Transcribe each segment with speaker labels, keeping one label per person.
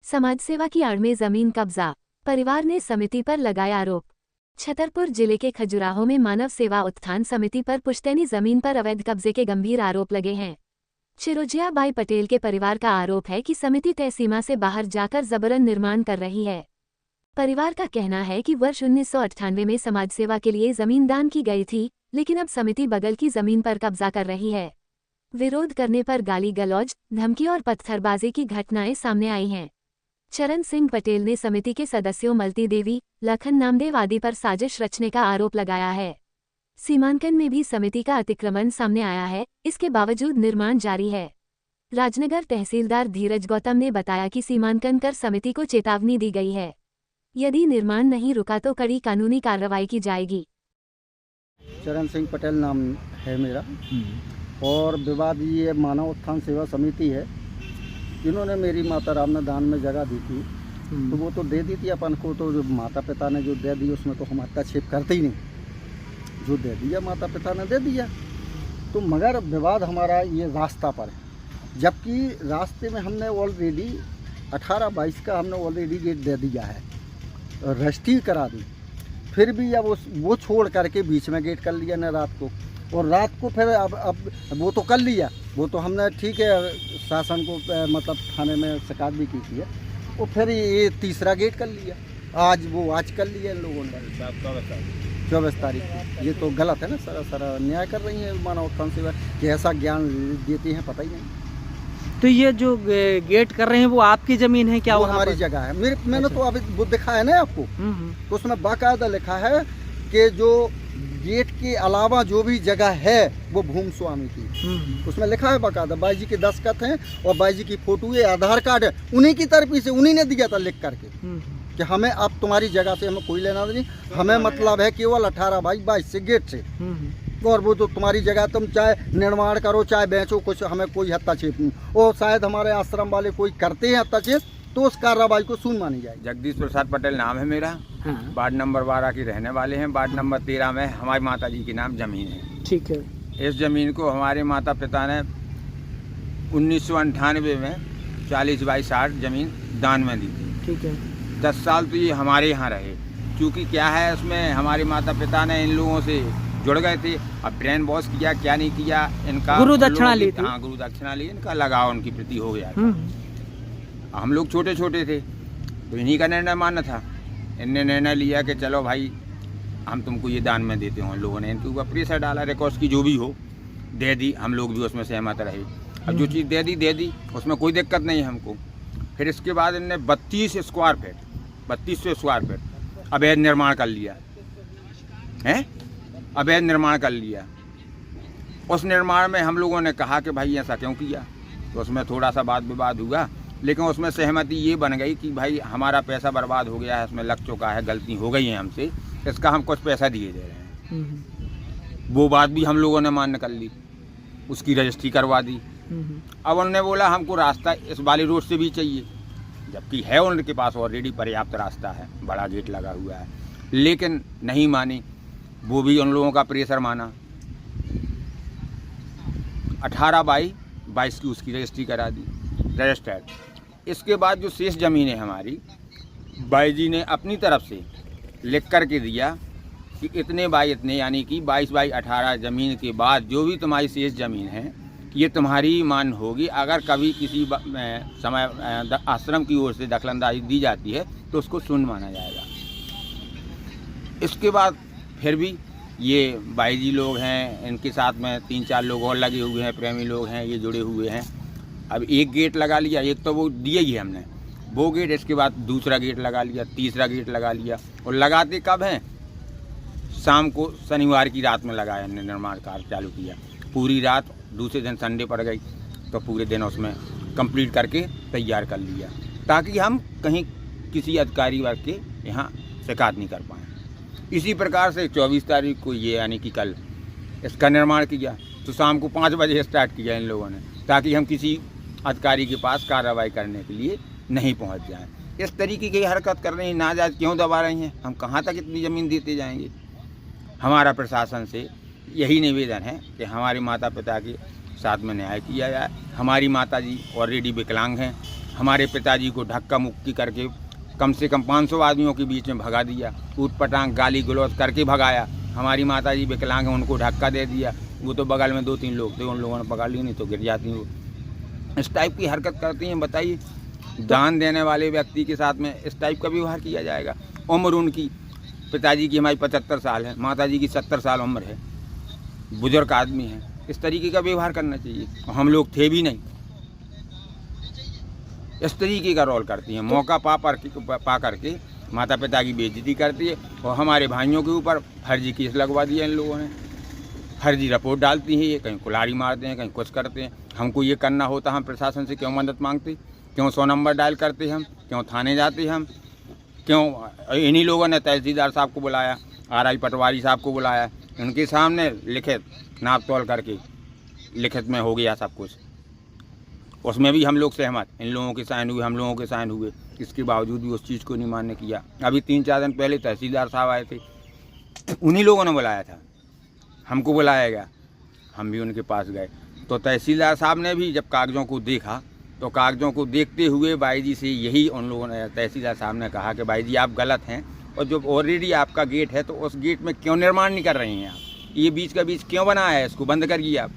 Speaker 1: समाज सेवा की आड़ में जमीन कब्जा, परिवार ने समिति पर लगाया आरोप। छतरपुर जिले के खजुराहो में मानव सेवा उत्थान समिति पर पुश्तैनी जमीन पर अवैध कब्जे के गंभीर आरोप लगे हैं। चिरोजिया बाई पटेल के परिवार का आरोप है कि समिति तय सीमा से बाहर जाकर जबरन निर्माण कर रही है। परिवार का कहना है कि वर्ष 1998 में समाज सेवा के लिए जमीन दान की गई थी, लेकिन अब समिति बगल की जमीन पर कब्जा कर रही है। विरोध करने पर गाली गलौज, धमकी और पत्थरबाजी की घटनाएं सामने आई हैं। चरण सिंह पटेल ने समिति के सदस्यों मलती देवी, लखन नामदेव आदि पर साजिश रचने का आरोप लगाया है। सीमांकन में भी समिति का अतिक्रमण सामने आया है, इसके बावजूद निर्माण जारी है। राजनगर तहसीलदार धीरज गौतम ने बताया कि सीमांकन कर समिति को चेतावनी दी गई है। यदि निर्माण नहीं रुका तो कड़ी कानूनी कार्रवाई की जाएगी।
Speaker 2: चरण सिंह पटेल नाम है मेरा, और विवाद ये मानव उत्थान सेवा समिति है। इन्होंने मेरी माता राम ने दान में जगह दी थी, तो वो तो दे दी थी अपन को, तो जो माता पिता ने जो दे दी उसमें तो हम हस्तक्षेप करते ही नहीं। जो दे दिया माता पिता ने दे दिया, तो मगर विवाद हमारा ये रास्ता पर है। जबकि रास्ते में हमने ऑलरेडी 18-22 का हमने ऑलरेडी गेट दे दिया है, रजिस्ट्री करा दी, फिर भी अब वो छोड़ करके बीच में गेट कर लिया ने रात को, और रात को फिर अब वो तो कर लिया, वो तो हमने ठीक है शासन को मतलब थाने में शिकायत भी की थी, और फिर ये तीसरा गेट कर लिया। आज कर लिया इन लोगों ने 24 तारीख को। ये तो गलत है ना, सर अन्याय कर रही है मानव उत्थान सेवा, कि ऐसा ज्ञान देती हैं पता ही नहीं।
Speaker 3: तो ये जो गेट कर रहे हैं वो आपकी जमीन है क्या?
Speaker 2: वो हमारी जगह है। मैंने तो अभी वो दिखाया ना आपको, तो उसमें बाकायदा लिखा है कि जो गेट के अलावा जो भी जगह है वो भूमि स्वामी की, उसमें लिखा है बाकायदा। बाई जी के दस्तखत हैं और बाई जी की फोटो है, आधार कार्ड है, उन्हीं की तरफ से उन्हीं ने दिया था लिख करके कि हमें अब तुम्हारी जगह से हमें कोई लेना नहीं, हमें मतलब है केवल 18/22 से गेट से, और वो तो तुम्हारी जगह, तुम चाहे निर्माण करो चाहे बेचो, कुछ हमें कोई हस्तक्षेप नहीं। और शायद हमारे आश्रम वाले कोई करते हैं हस्तक्षेप, तो उस कार्रवाई को सुन मानी जाएगी।
Speaker 4: जगदीश प्रसाद पटेल नाम है मेरा। वार्ड नंबर 12 की रहने वाले हैं। वार्ड नंबर 13 में हमारी माता जी के नाम जमीन है।
Speaker 3: ठीक है।
Speaker 4: इस जमीन को हमारे माता पिता ने 1998 में 40/60 जमीन दान में दी थी।
Speaker 3: ठीक है।
Speaker 4: 10 साल तो ये हमारे यहाँ रहे। क्योंकि क्या है, उसमें हमारे माता पिता ने इन लोगों से जुड़ गए थे। अब ब्रेन वॉश किया क्या नहीं किया, इनका
Speaker 3: गुरु दक्षिणा ली थी।
Speaker 4: हाँ, गुरु दक्षिणा ली, इनका लगाव उनकी प्रति हो गया था। हम लोग छोटे छोटे थे, तो इन्हीं का निर्णय मानना था। इनने निर्णय लिया कि चलो भाई हम तुमको ये दान में देते हो। लोगों ने इनके ऊपर प्रेशर डाला, रिक्वेस्ट की जो भी हो दे दी। हम लोग भी उसमें सहमत रहे। अब जो चीज़ दे दी उसमें कोई दिक्कत नहीं है हमको। फिर इसके बाद इनने 3200 स्क्वायर फीट अवैध निर्माण कर लिया है। अवैध निर्माण कर लिया। उस निर्माण में हम लोगों ने कहा कि भाई ऐसा क्यों किया, तो उसमें थोड़ा सा वाद विवाद हुआ, लेकिन उसमें सहमति ये बन गई कि भाई हमारा पैसा बर्बाद हो गया है, उसमें लग चुका है, गलती हो गई है हमसे, इसका हम कुछ पैसा दिए दे रहे हैं। वो बात भी हम लोगों ने मान्य कर ली, उसकी रजिस्ट्री करवा दी। अब उन्होंने बोला हमको रास्ता इस वाली रोड से भी चाहिए, जबकि है उनके पास ऑलरेडी पर्याप्त रास्ता है, बड़ा गेट लगा हुआ है, लेकिन नहीं मानी। वो भी उन लोगों का प्रेशर माना। 18/22 की उसकी रजिस्ट्री करा दी, रजिस्टर्ड। इसके बाद जो शेष ज़मीन है हमारी, बाई जी ने अपनी तरफ से लिख कर के दिया कि इतने बाई इतने, यानी कि 22/18 ज़मीन के बाद जो भी तुम्हारी शेष ज़मीन है ये तुम्हारी मान होगी। अगर कभी किसी समय आश्रम की ओर से दखलंदाजी दी जाती है तो उसको शून्य माना जाएगा। इसके बाद फिर भी ये बाई जी लोग हैं, इनके साथ में 3-4 लोग और लगे हुए हैं, प्रेमी लोग हैं, ये जुड़े हुए हैं। अब एक गेट लगा लिया, एक तो वो दिया ही है हमने वो गेट, इसके बाद दूसरा गेट लगा लिया, तीसरा गेट लगा लिया। और लगाते कब हैं? शाम को, शनिवार की रात में लगाया हमने, निर्माण कार्य चालू किया। पूरी रात, दूसरे दिन संडे पड़ गई, तो पूरे दिन उसमें कंप्लीट करके तैयार कर लिया, ताकि हम कहीं किसी अधिकारी वर्ग के यहाँ शिकायत नहीं कर पाएँ। इसी प्रकार से 24 तारीख को ये, यानी कि कल, इसका निर्माण किया। तो शाम को 5 बजे स्टार्ट किया इन लोगों ने, ताकि हम किसी अधिकारी के पास कार्रवाई करने के लिए नहीं पहुंच जाएं। इस तरीके की हरकत कर रही हैं, नाजायज़ क्यों दबा रही हैं? हम कहां तक इतनी ज़मीन देते जाएंगे? हमारा प्रशासन से यही निवेदन है कि हमारे माता पिता के साथ में न्याय किया जाए। हमारी माता जी ऑलरेडी विकलांग हैं, हमारे पिताजी को धक्का मुक्की करके कम से कम 500 आदमियों के बीच में भगा दिया, ऊट पटांग गाली गलौज करके भगाया। हमारी माताजी विकलांग हैं, उनको धक्का दे दिया। वो तो बगल में 2-3 लोग थे, उन लोगों ने पकड़ ली, नहीं तो गिर जाती वो। इस टाइप की हरकत करती हैं। बताइए, दान देने वाले व्यक्ति के साथ में इस टाइप का व्यवहार किया जाएगा। उम्र उनकी, पिताजी की हमारी 75 साल है, माताजी की 70 साल उम्र है, बुजुर्ग आदमी है। इस तरीके का व्यवहार करना चाहिए। हम लोग थे भी नहीं। इस तरीके का रोल करती हैं। मौका पा करके माता पिता की बेइज्जती करती है और हमारे भाइयों के ऊपर फर्जी केस लगवा दिया इन लोगों ने। फर्जी रिपोर्ट डालती है ये, कहीं कुल्हाड़ी मारते हैं, कहीं कुछ करते हैं। हमको ये करना होता, हम प्रशासन से क्यों मदद मांगते, क्यों 100 नंबर डायल करते हम, क्यों थाने जाते हम, क्यों इन्हीं लोगों ने तहसीलदार साहब को बुलाया, RI पटवारी साहब को बुलाया, उनके सामने लिखित नाप तोल करके लिखित में हो गया सब कुछ। उसमें भी हम लोग सहमत, इन लोगों के साइन हुए, हम लोगों के साइन हुए, इसके बावजूद भी उस चीज़ को नहीं मान्य किया। अभी 3-4 दिन पहले तहसीलदार साहब आए थे, उन्हीं लोगों ने बुलाया था, हमको बुलाया गया, हम भी उनके पास गए। तो तहसीलदार साहब ने भी जब कागज़ों को देखा, तो कागज़ों को देखते हुए भाई जी से यही उन लोगों ने, तहसीलदार साहब ने कहा कि भाई जी आप गलत हैं, और जो ऑलरेडी आपका गेट है तो उस गेट में क्यों निर्माण नहीं कर रही हैं आप, ये बीच का बीच क्यों बनाया है, इसको बंद करिए आप।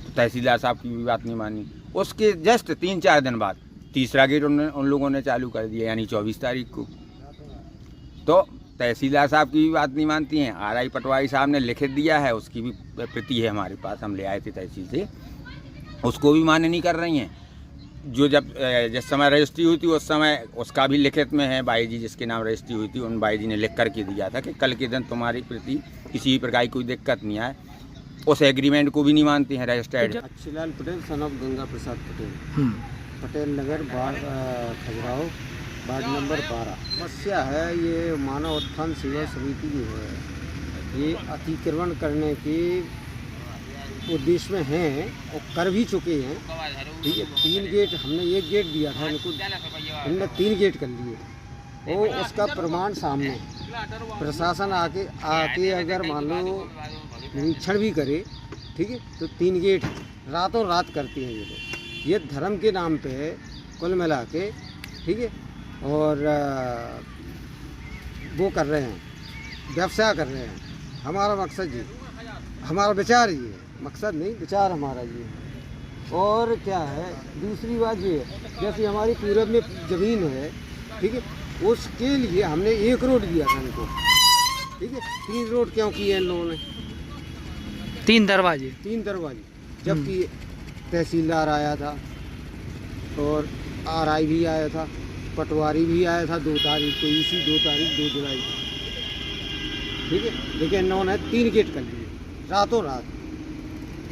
Speaker 4: तो तहसीलदार साहब की भी बात नहीं मानी। उसके जस्ट 3-4 दिन बाद तीसरा गेट उन लोगों ने चालू कर दिया, यानी 24 तारीख को। तो तहसीलदार साहब की भी बात नहीं मानती हैं। RI पटवारी साहब ने लिखित दिया है, उसकी भी प्रति है हमारे पास, हम ले आए थे तहसील से, उसको भी मान्य नहीं कर रही हैं। जो जब जिस समय रजिस्ट्री हुई थी उस समय उसका भी लिखित में है, बाई जी जिसके नाम रजिस्ट्री हुई थी, उन बाई जी ने लिख करके दिया था कि कल के दिन तुम्हारी प्रति किसी भी प्रकार की कोई दिक्कत नहीं आए। उस एग्रीमेंट को भी नहीं मानती हैं registered.
Speaker 2: Achchhilal Patel son of Ganga Prasad Patel, Patel Nagar Khajuraho, ward number 12। समस्या है ये मानव उत्थान सेवा समिति जो है, ये अतिक्रमण करने के उद्देश्य में हैं और कर भी चुके हैं। ठीक है, 3 गेट, हमने 1 गेट दिया था इनको, इनने 3 गेट कर लिए और उसका प्रमाण सामने। प्रशासन आके अगर मान लो निरीक्षण भी करे, ठीक है, तो 3 गेट रातों रात करते हैं ये लोग। ये धर्म के नाम पे है कुल मिला के, ठीक है, और वो कर रहे हैं, व्यवसाय कर रहे हैं। हमारा मकसद ये, हमारा विचार ये है, मकसद नहीं विचार हमारा ये है। और क्या है, दूसरी बात ये है, जैसे हमारी पूरब में ज़मीन है, ठीक है, उसके लिए हमने 1 रोड दिया था इनको, ठीक है। 3 रोड क्यों किए इन लोगों ने?
Speaker 3: 3 दरवाजे,
Speaker 2: जबकि तहसीलदार आया था और RI भी आया था, पटवारी भी आया था 2 तारीख को, इसी 2 तारीख 2 जुलाई को, ठीक है। लेकिन इन्होंने 3 गेट कर लिए रातों रात।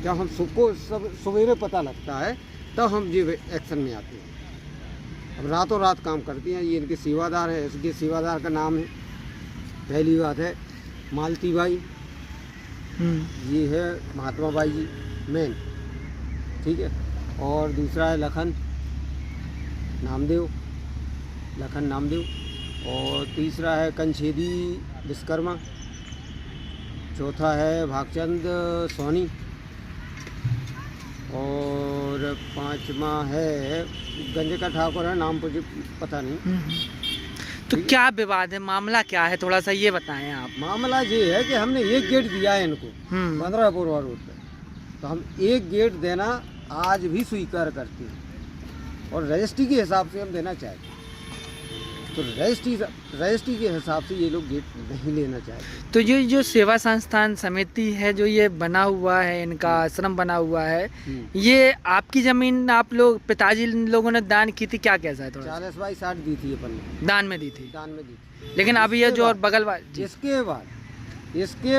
Speaker 2: जब हम सबको सब सवेरे पता लगता है तब हम ये एक्शन में आते हैं। अब रातों रात काम करती हैं। ये इनके सेवादार हैं, इसके सेवादार का नाम है, पहली बात है मालती बाई, ये है महात्मा बाई जी मेन, ठीक है, और दूसरा है लखन नामदेव, और तीसरा है कंछेदी विश्वकर्मा, चौथा है भागचंद सोनी, और 5वां है गंजे का ठाकुर है, नाम मुझे पता नहीं।
Speaker 3: तो क्या विवाद है, मामला क्या है, थोड़ा सा ये बताएं आप।
Speaker 2: मामला ये है कि हमने 1 गेट दिया है इनको 15 पुरवा रोड पे, तो हम 1 गेट देना आज भी स्वीकार करते हैं और रजिस्ट्री के हिसाब से हम देना चाहते हैं। तो रजिस्ट्री के हिसाब से ये लोग गेट नहीं लेना चाहते।
Speaker 3: तो ये जो सेवा संस्थान समिति है, जो ये बना हुआ है, इनका आश्रम बना हुआ है, ये आपकी जमीन आप लोग पिताजी लोगों ने दान की थी, क्या कैसा है?
Speaker 2: 40/60 दी थी अपन ने,
Speaker 3: दान में दी थी। लेकिन
Speaker 2: तो
Speaker 3: अभी ये जो और बगल वाली,
Speaker 2: इसके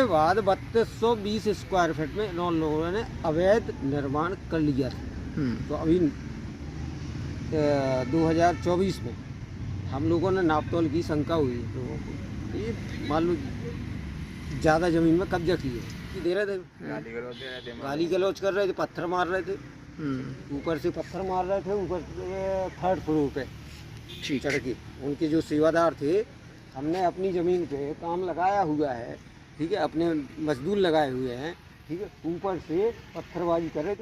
Speaker 2: बाद 3220 स्क्वायर फीट में इन लोगों ने अवैध निर्माण कर लिया था। तो अभी 2024 में हम लोगों ने नापतोल की शंका हुई लोगों को, ये मान लो ज़्यादा ज़मीन में कब्जा किए, दे रहे थे, गाली गलौज कर रहे थे, पत्थर मार रहे थे, ऊपर से पत्थर मार रहे थे, ऊपर 3rd फ्लोर पे चढ़ के। उनके जो सेवादार थे, हमने अपनी ज़मीन पे काम लगाया हुआ है, ठीक है, अपने मजदूर लगाए हुए हैं, ठीक है, ऊपर से पत्थरबाजी कर रहे थे।